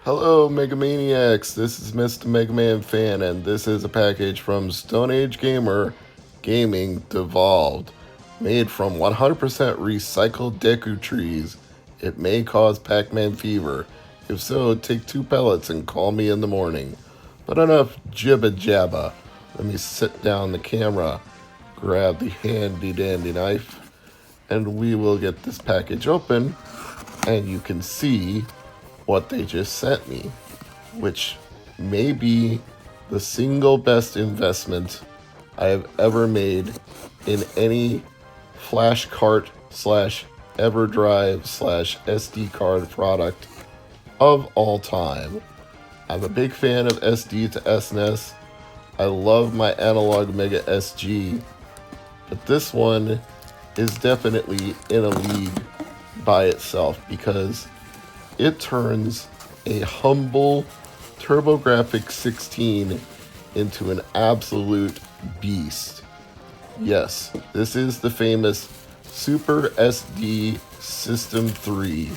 Hello, Megamaniacs. This is Mr. MegaManFan, and this is a package from Stone Age Gamer Gaming Devolved. Made from 100% recycled Deku trees. It may cause Pac-Man fever. If so, take 2 pellets and call me in the morning. But enough jibba jabba. Let me sit down the camera, grab the handy dandy knife, and we will get this package open, and you can see what they just sent me, which may be the single best investment I have ever made in any flash cart slash EverDrive slash SD card product of all time. I'm a big fan of SD to SNES. I love my analog Mega SG, but this one is definitely in a league by itself because it turns a humble TurboGrafx 16 into an absolute beast. Yes, this is the famous Super SD System 3,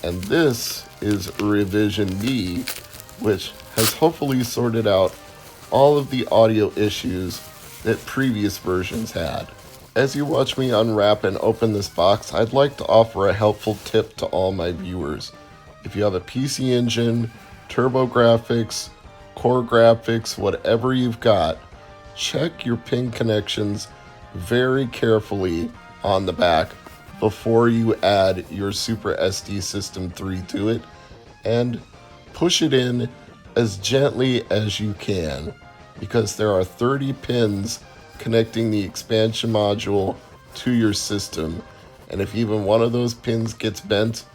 and this is Revision B, which has hopefully sorted out all of the audio issues that previous versions had. As you watch me unwrap and open this box, I'd like to offer a helpful tip to all my viewers. If you have a PC Engine, TurboGrafx, Core Graphics, whatever you've got, check your pin connections very carefully on the back before you add your Super SD System 3 to it, and push it in as gently as you can, because there are 30 pins connecting the expansion module to your system, and if even one of those pins gets bent,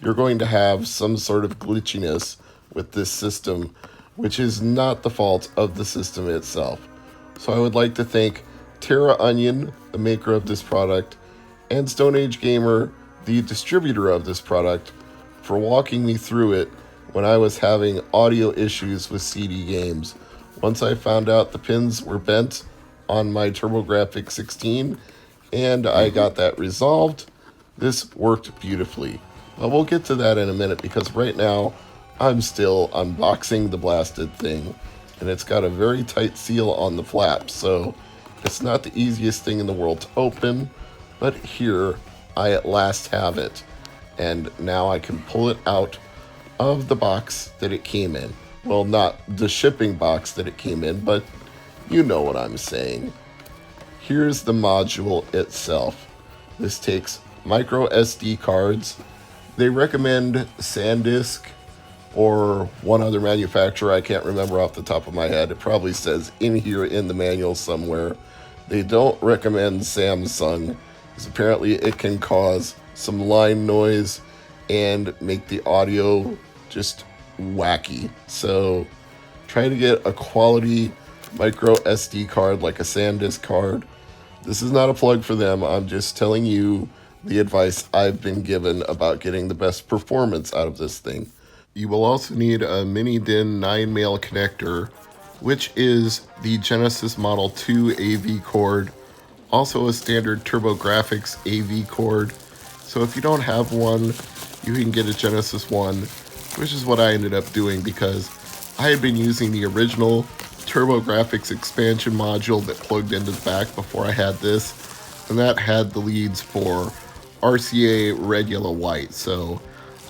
you're going to have some sort of glitchiness with this system, which is not the fault of the system itself. So I would like to thank Terra Onion, the maker of this product, and Stone Age Gamer, the distributor of this product, for walking me through it when I was having audio issues with CD games. Once I found out the pins were bent on my TurboGrafx 16 and I got that resolved, this worked beautifully. But we'll get to that in a minute, because right now I'm still unboxing the blasted thing, and it's got a very tight seal on the flap, so it's not the easiest thing in the world to open, but here I at last have it, and now I can pull it out of the box that it came in. Well, not the shipping box that it came in, but you know what I'm saying. Here's the module itself. This takes micro SD cards. They recommend SanDisk or one other manufacturer. I can't remember off the top of my head. It probably says in here in the manual somewhere. They don't recommend Samsung, because apparently it can cause some line noise and make the audio just wacky. So try to get a quality micro SD card like a SanDisk card. This is not a plug for them. I'm just telling you the advice I've been given about getting the best performance out of this thing. You will also need a mini DIN 9-male connector, which is the Genesis Model 2 AV cord, also a standard TurboGrafx AV cord. So if you don't have one, you can get a Genesis one, which is what I ended up doing, because I had been using the original TurboGrafx expansion module that plugged into the back before I had this, and that had the leads for RCA red, yellow, white, so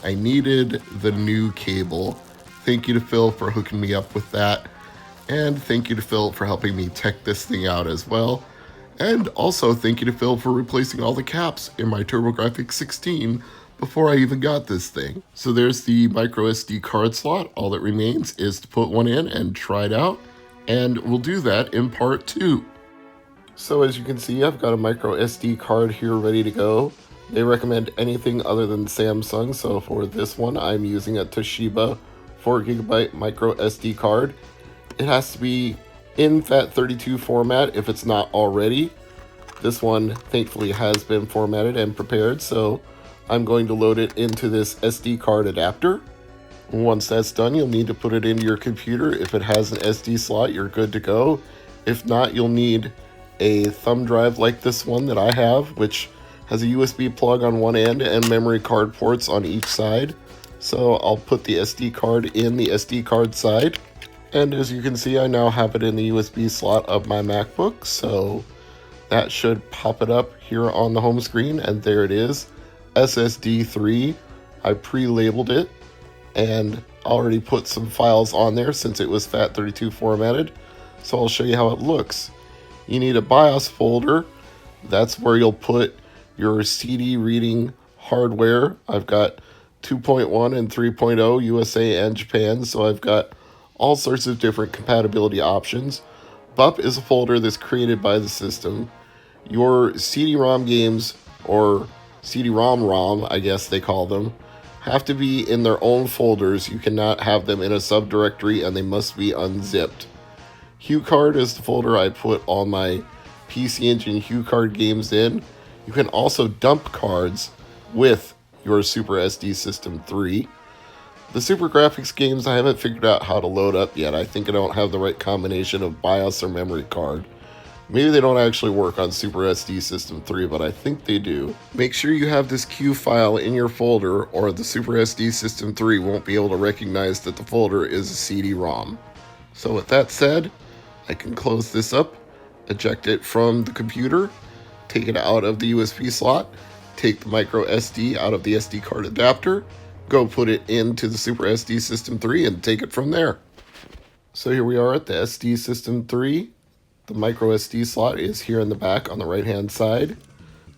I needed the new cable. Thank you to Phil for hooking me up with that, and thank you to Phil for helping me tech this thing out as well, and also thank you to Phil for replacing all the caps in my TurboGrafx 16 before I even got this thing. So there's the micro SD card slot. All that remains is to put one in and try it out, and we'll do that in part 2. So as you can see, I've got a micro SD card here ready to go. They recommend anything other than Samsung, so for this one I'm using a Toshiba 4GB micro SD card. It has to be in FAT32 format if it's not already. This one thankfully has been formatted and prepared, so I'm going to load it into this SD card adapter. Once that's done, you'll need to put it into your computer. If it has an SD slot, you're good to go. If not, you'll need a thumb drive like this one that I have, which has a USB plug on one end and memory card ports on each side. So I'll put the SD card in the SD card side. And as you can see, I now have it in the USB slot of my MacBook. So that should pop it up here on the home screen. And there it is, SSD 3. I pre-labeled it and already put some files on there since it was FAT32 formatted. So I'll show you how it looks. You need a BIOS folder. That's where you'll put your CD reading hardware. I've got 2.1 and 3.0 USA and Japan, so I've got all sorts of different compatibility options. BUP is a folder that's created by the system. Your CD-ROM games, or CD-ROM, I guess they call them, have to be in their own folders. You cannot have them in a subdirectory, and they must be unzipped. HuCard is the folder I put all my PC Engine HuCard games in. You can also dump cards with your Super SD System 3. The Super Graphics games I haven't figured out how to load up yet. I think I don't have the right combination of BIOS or memory card. Maybe they don't actually work on Super SD System 3, but I think they do. Make sure you have this Q file in your folder, or the Super SD System 3 won't be able to recognize that the folder is a CD-ROM. So with that said, I can close this up, eject it from the computer, take it out of the USB slot, take the micro SD out of the SD card adapter, go put it into the Super SD System 3 and take it from there. So here we are at the SD System 3. The micro SD slot is here in the back on the right hand side.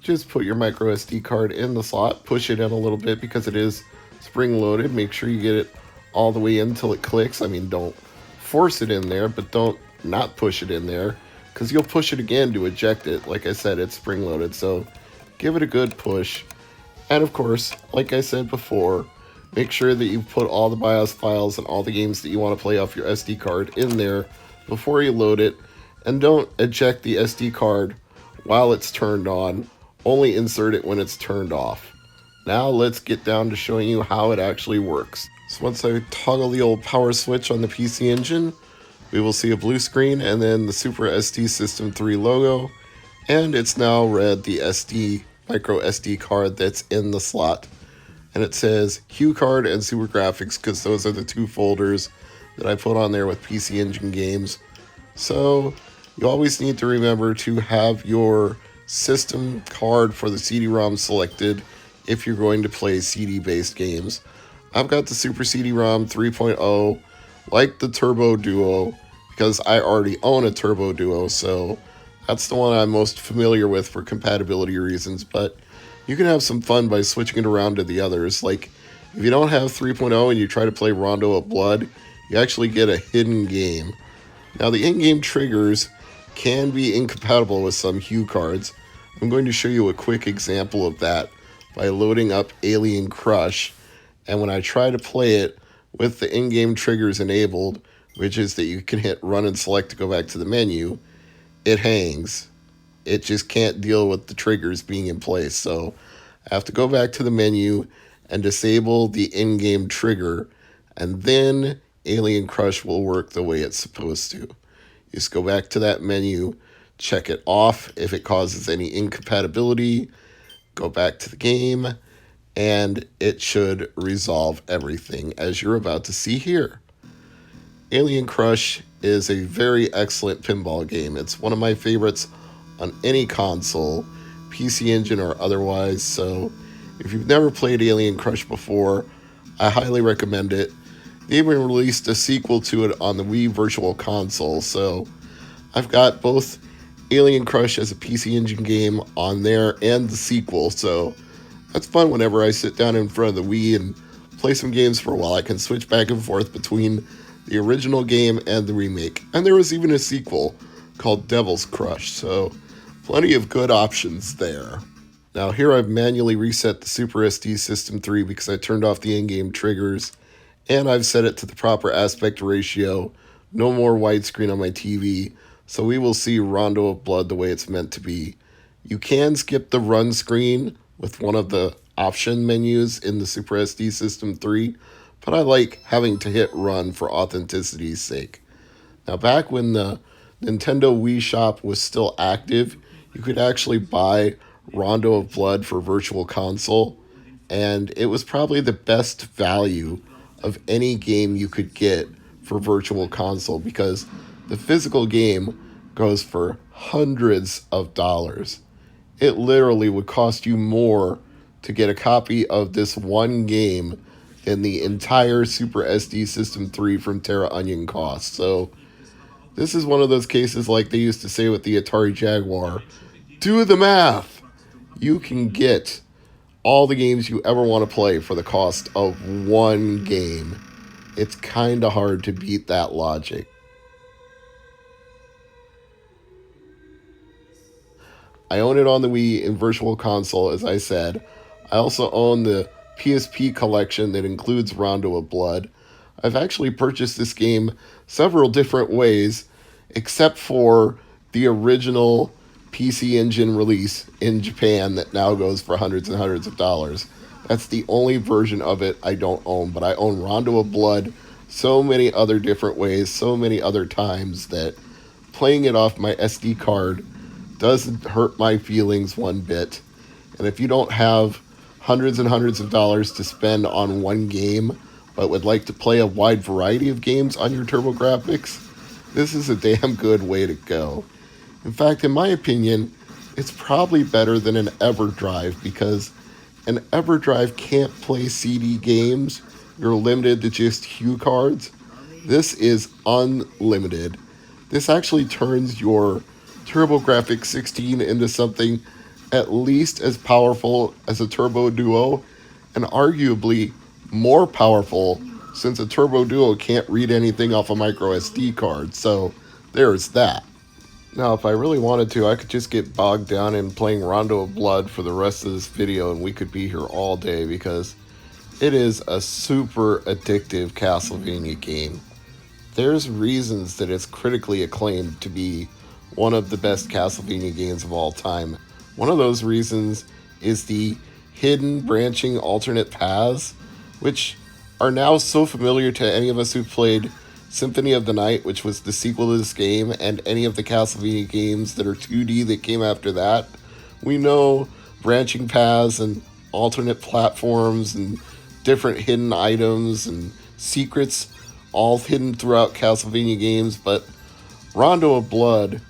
Just put your micro SD card in the slot, push it in a little bit because it is spring loaded. Make sure you get it all the way in until it clicks. I mean, don't force it in there, but don't not push it in there, because you'll push it again to eject it. Like I said, it's spring loaded, so give it a good push. And of course, like I said before, make sure that you put all the BIOS files and all the games that you want to play off your SD card in there before you load it, and don't eject the SD card while it's turned on. Only insert it when it's turned off. Now let's get down to showing you how it actually works. So once I toggle the old power switch on the PC Engine, we will see a blue screen and then the Super SD System 3 logo, and it's now read the micro SD card that's in the slot. And it says HuCard and Super Graphics because those are the two folders that I put on there with PC Engine games. So you always need to remember to have your system card for the CD-ROM selected if you're going to play CD-based games. I've got the Super CD-ROM 3.0, like the Turbo Duo, because I already own a Turbo Duo, so that's the one I'm most familiar with for compatibility reasons. But you can have some fun by switching it around to the others. Like, if you don't have 3.0 and you try to play Rondo of Blood, you actually get a hidden game. Now, the in-game triggers can be incompatible with some HuCards. I'm going to show you a quick example of that by loading up Alien Crush, and when I try to play it with the in-game triggers enabled, which is that you can hit run and select to go back to the menu, it hangs. It just can't deal with the triggers being in place. So I have to go back to the menu and disable the in-game trigger, and then Alien Crush will work the way it's supposed to. You just go back to that menu, check it off if it causes any incompatibility, go back to the game, and it should resolve everything, as you're about to see here. Alien Crush is a very excellent pinball game. It's one of my favorites on any console, PC Engine or otherwise, so if you've never played Alien Crush before, I highly recommend it. They even released a sequel to it on the Wii Virtual Console, so I've got both Alien Crush as a PC Engine game on there and the sequel, so that's fun whenever I sit down in front of the Wii and play some games for a while. I can switch back and forth between the original game and the remake. And there was even a sequel called Devil's Crush, so plenty of good options there. Now here I've manually reset the Super SD System 3 because I turned off the in-game triggers, and I've set it to the proper aspect ratio, no more widescreen on my TV, so we will see Rondo of Blood the way it's meant to be. You can skip the run screen with one of the option menus in the Super SD System 3, but I like having to hit run for authenticity's sake. Now back when the Nintendo Wii Shop was still active, you could actually buy Rondo of Blood for Virtual Console, and it was probably the best value of any game you could get for Virtual Console because the physical game goes for hundreds of dollars. It literally would cost you more to get a copy of this one game than the entire Super SD System 3 from Terra Onion cost. So, this is one of those cases like they used to say with the Atari Jaguar, do the math. You can get all the games you ever want to play for the cost of one game. It's kind of hard to beat that logic. I own it on the Wii in Virtual Console, as I said. I also own the PSP collection that includes Rondo of Blood. I've actually purchased this game several different ways, except for the original PC Engine release in Japan that now goes for hundreds and hundreds of dollars. That's the only version of it I don't own, but I own Rondo of Blood so many other different ways, so many other times that playing it off my SD card doesn't hurt my feelings one bit. And if you don't have hundreds and hundreds of dollars to spend on one game, but would like to play a wide variety of games on your TurboGrafx, this is a damn good way to go. In fact, in my opinion, it's probably better than an EverDrive because an EverDrive can't play CD games. You're limited to just Hue cards. This is unlimited. This actually turns your TurboGrafx 16 into something at least as powerful as a Turbo Duo, and arguably more powerful since a Turbo Duo can't read anything off a micro SD card. So there's that. Now, if I really wanted to, I could just get bogged down in playing Rondo of Blood for the rest of this video and we could be here all day because it is a super addictive Castlevania game. There's reasons that it's critically acclaimed to be one of the best Castlevania games of all time. One of those reasons is the hidden branching alternate paths, which are now so familiar to any of us who've played Symphony of the Night, which was the sequel to this game, and any of the Castlevania games that are 2D that came after that. We know branching paths and alternate platforms and different hidden items and secrets all hidden throughout Castlevania games, but Rondo of Blood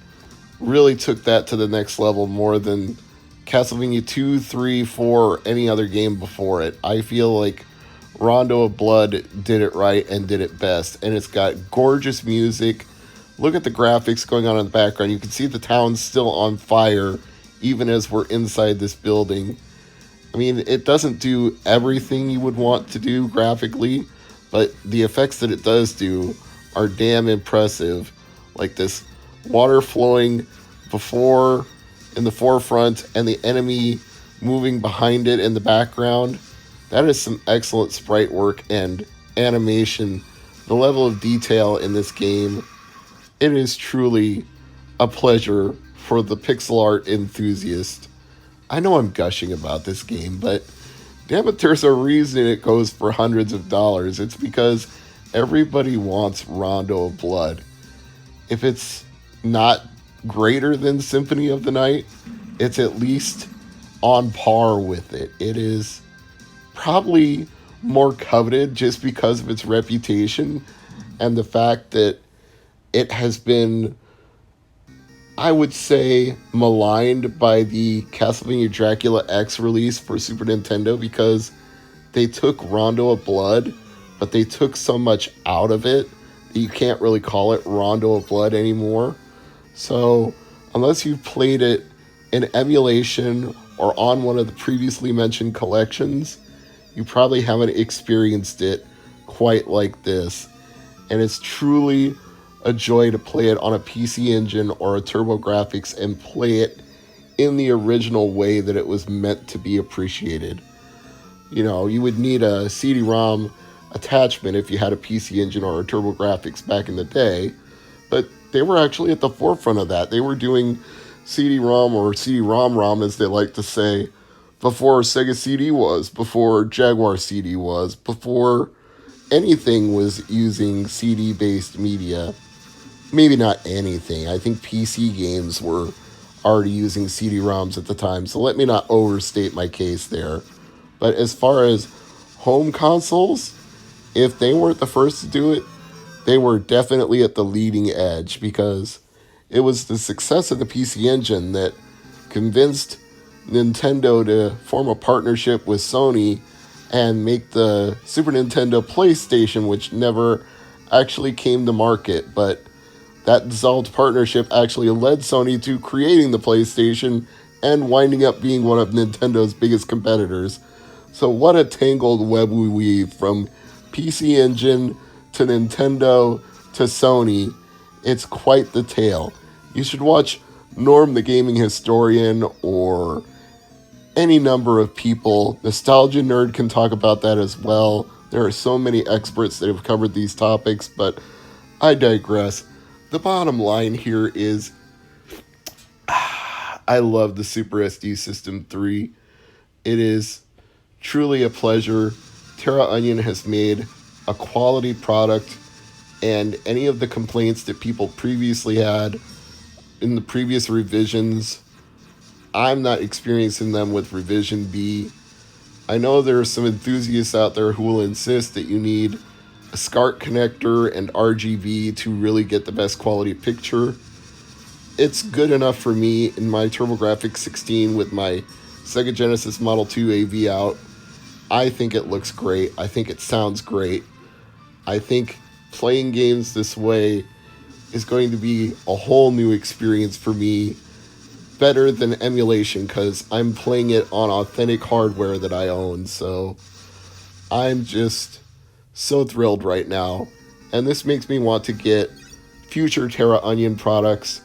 really took that to the next level more than Castlevania 2, 3, 4, or any other game before it. I feel like Rondo of Blood did it right and did it best. And it's got gorgeous music. Look at the graphics going on in the background. You can see the town's still on fire even as we're inside this building. I mean, it doesn't do everything you would want to do graphically, but the effects that it does do are damn impressive. Like this water flowing before in the forefront and the enemy moving behind it in the background. That is some excellent sprite work and animation. The level of detail in this game, it is truly a pleasure for the pixel art enthusiast. I know I'm gushing about this game, but damn it, there's a reason it goes for hundreds of dollars. It's because everybody wants Rondo of Blood. If it's not greater than Symphony of the Night, it's at least on par with it. It is probably more coveted just because of its reputation and the fact that it has been, I would say, maligned by the Castlevania Dracula X release for Super Nintendo because they took Rondo of Blood, but they took so much out of it that you can't really call it Rondo of Blood anymore. So unless you've played it in emulation or on one of the previously mentioned collections, you probably haven't experienced it quite like this. And it's truly a joy to play it on a PC Engine or a TurboGrafx and play it in the original way that it was meant to be appreciated. You know, you would need a CD-ROM attachment if you had a PC Engine or a TurboGrafx back in the day, but they were actually at the forefront of that. They were doing CD-ROM or CD-ROM-ROM, as they like to say, before Sega CD was, before Jaguar CD was, before anything was using CD-based media. Maybe not anything. I think PC games were already using CD-ROMs at the time, so let me not overstate my case there. But as far as home consoles, if they weren't the first to do it, they were definitely at the leading edge because it was the success of the PC Engine that convinced Nintendo to form a partnership with Sony and make the Super Nintendo PlayStation, which never actually came to market. But that dissolved partnership actually led Sony to creating the PlayStation and winding up being one of Nintendo's biggest competitors. So, what a tangled web we weave from PC Engine to Nintendo to Sony. It's quite the tale. You should watch Norm the Gaming Historian or any number of people. Nostalgia Nerd can talk about that as well. There are so many experts that have covered these topics, but I digress. The bottom line here is I love the Super SD System 3. It is truly a pleasure. Terra Onion has made a quality product, and any of the complaints that people previously had in the previous revisions, I'm not experiencing them with revision B. I know there are some enthusiasts out there who will insist that you need a SCART connector and RGB to really get the best quality picture. It's good enough for me in my TurboGrafx 16 with my Sega Genesis Model 2 AV out. I think it looks great. I think it sounds great. I think playing games this way is going to be a whole new experience for me, better than emulation because I'm playing it on authentic hardware that I own. So I'm just so thrilled right now. And this makes me want to get future Terra Onion products.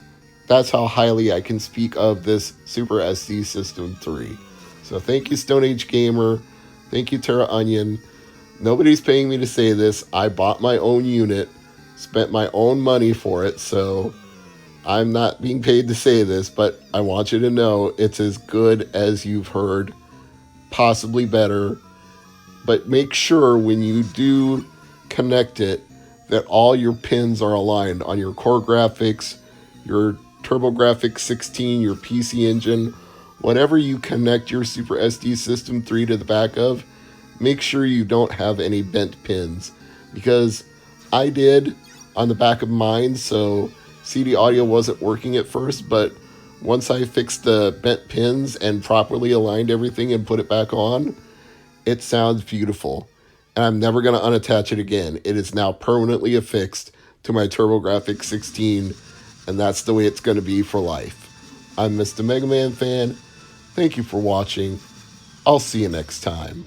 That's how highly I can speak of this Super SD System 3. So thank you, Stone Age Gamer. Thank you, Terra Onion. Nobody's paying me to say this. I bought my own unit, spent my own money for it, so I'm not being paid to say this, but I want you to know it's as good as you've heard, possibly better. But make sure when you do connect it that all your pins are aligned on your core graphics, your TurboGrafx 16, your PC Engine, whatever you connect your Super SD System 3 to the back of, make sure you don't have any bent pins. Because I did on the back of mine, so CD audio wasn't working at first, but once I fixed the bent pins and properly aligned everything and put it back on, it sounds beautiful. And I'm never going to unattach it again. It is now permanently affixed to my TurboGrafx 16, and that's the way it's going to be for life. I'm Mr. MegaManFan. Thank you for watching. I'll see you next time.